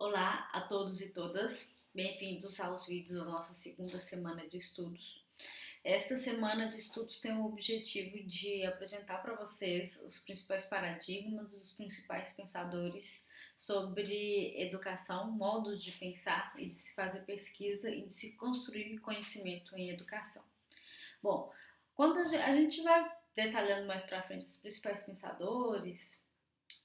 Olá a todos e todas, bem-vindos aos vídeos da nossa segunda semana de estudos. Esta semana de estudos tem o objetivo de apresentar para vocês os principais paradigmas, os principais pensadores sobre educação, modos de pensar e de se fazer pesquisa e de se construir conhecimento em educação. Bom, quando a gente vai detalhando mais para frente os principais pensadores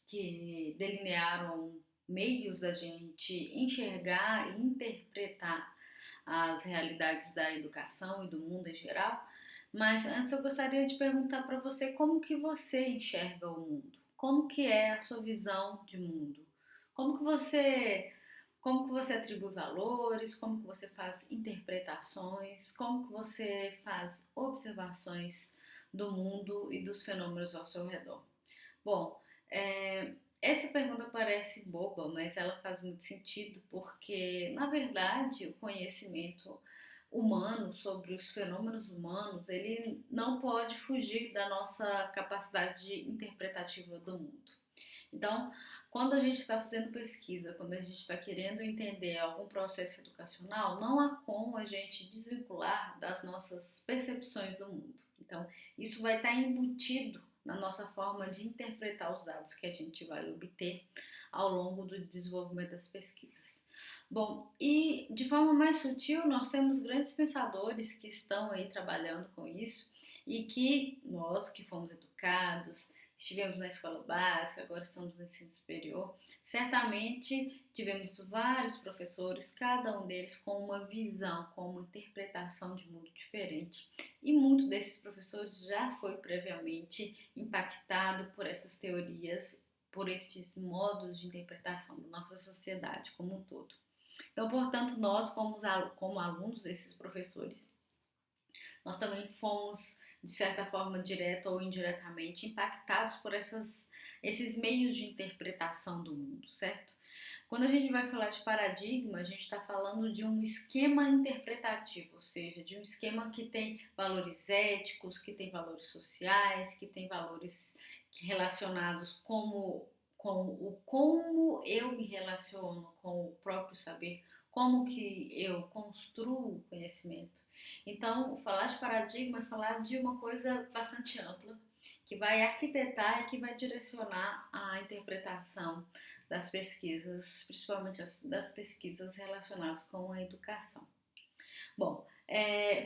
que delinearam meios da gente enxergar e interpretar as realidades da educação e do mundo em geral, mas antes eu gostaria de perguntar para você como que você enxerga o mundo, como que é a sua visão de mundo, como que você como que você atribui valores, como que você faz interpretações, como que você faz observações do mundo e dos fenômenos ao seu redor. Bom, é, essa pergunta parece boba, mas ela faz muito sentido porque, na verdade, o conhecimento humano sobre os fenômenos humanos, ele não pode fugir da nossa capacidade interpretativa do mundo. Então, quando a gente está fazendo pesquisa, quando a gente está querendo entender algum processo educacional, não há como a gente desvincular das nossas percepções do mundo. Então, isso vai estar embutido na nossa forma de interpretar os dados que a gente vai obter ao longo do desenvolvimento das pesquisas. Bom, e de forma mais sutil, nós temos grandes pensadores que estão aí trabalhando com isso e que nós que fomos educados, estivemos na escola básica, agora estamos no ensino superior, certamente tivemos vários professores, cada um deles com uma visão, com uma interpretação de mundo diferente. E muitos desses professores já foi previamente impactado por essas teorias, por estes modos de interpretação da nossa sociedade como um todo. Então, portanto, nós, como alunos desses professores, nós também fomos, de certa forma, direta ou indiretamente, impactados por esses meios de interpretação do mundo, certo? Quando a gente vai falar de paradigma, a gente está falando de um esquema interpretativo, ou seja, de um esquema que tem valores éticos, que tem valores sociais, que tem valores relacionados com como eu me relaciono com o próprio saber, como que eu construo o conhecimento. Então, falar de paradigma é falar de uma coisa bastante ampla, que vai arquitetar e que vai direcionar a interpretação das pesquisas, principalmente das pesquisas relacionadas com a educação. Bom,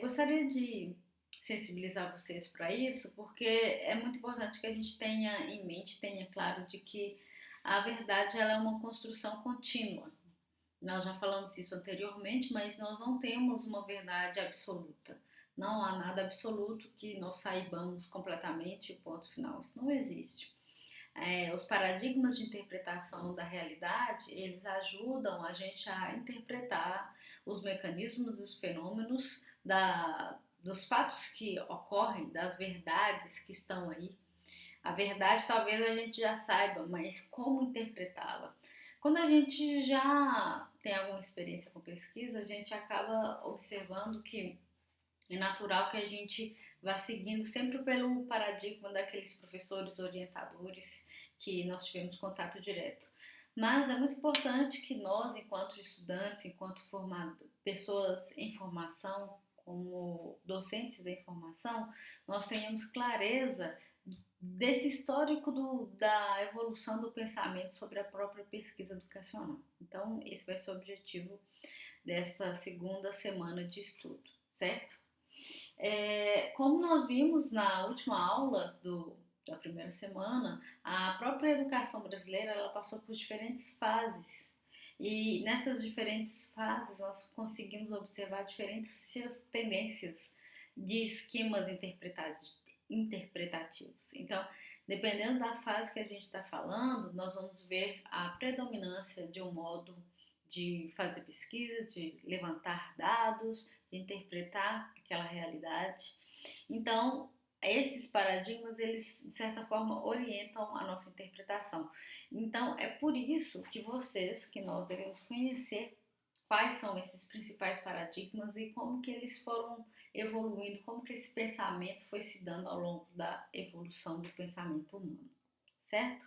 gostaria de sensibilizar vocês para isso, porque é muito importante que a gente tenha em mente, tenha claro de que a verdade ela é uma construção contínua. Nós já falamos isso anteriormente, mas nós não temos uma verdade absoluta. Não há nada absoluto que nós saibamos completamente, ponto final. Isso não existe. Os paradigmas de interpretação da realidade, eles ajudam a gente a interpretar os mecanismos dos fenômenos, dos fatos que ocorrem, das verdades que estão aí. A verdade talvez a gente já saiba, mas como interpretá-la? Quando a gente já tem alguma experiência com pesquisa, a gente acaba observando que é natural que a gente vá seguindo sempre pelo paradigma daqueles professores orientadores que nós tivemos contato direto. Mas é muito importante que nós, enquanto estudantes, enquanto pessoas em formação, como docentes em formação, nós tenhamos clareza desse histórico da evolução do pensamento sobre a própria pesquisa educacional. Então, esse vai ser o objetivo desta segunda semana de estudo, certo? Como nós vimos na última aula da primeira semana, a própria educação brasileira ela passou por diferentes fases. E nessas diferentes fases nós conseguimos observar diferentes tendências de esquemas interpretativos. Então, dependendo da fase que a gente está falando, nós vamos ver a predominância de um modo de fazer pesquisa, de levantar dados, de interpretar aquela realidade. Então, esses paradigmas, eles, de certa forma, orientam a nossa interpretação. Então, é por isso que nós devemos conhecer quais são esses principais paradigmas e como que eles foram evoluindo, como que esse pensamento foi se dando ao longo da evolução do pensamento humano, certo?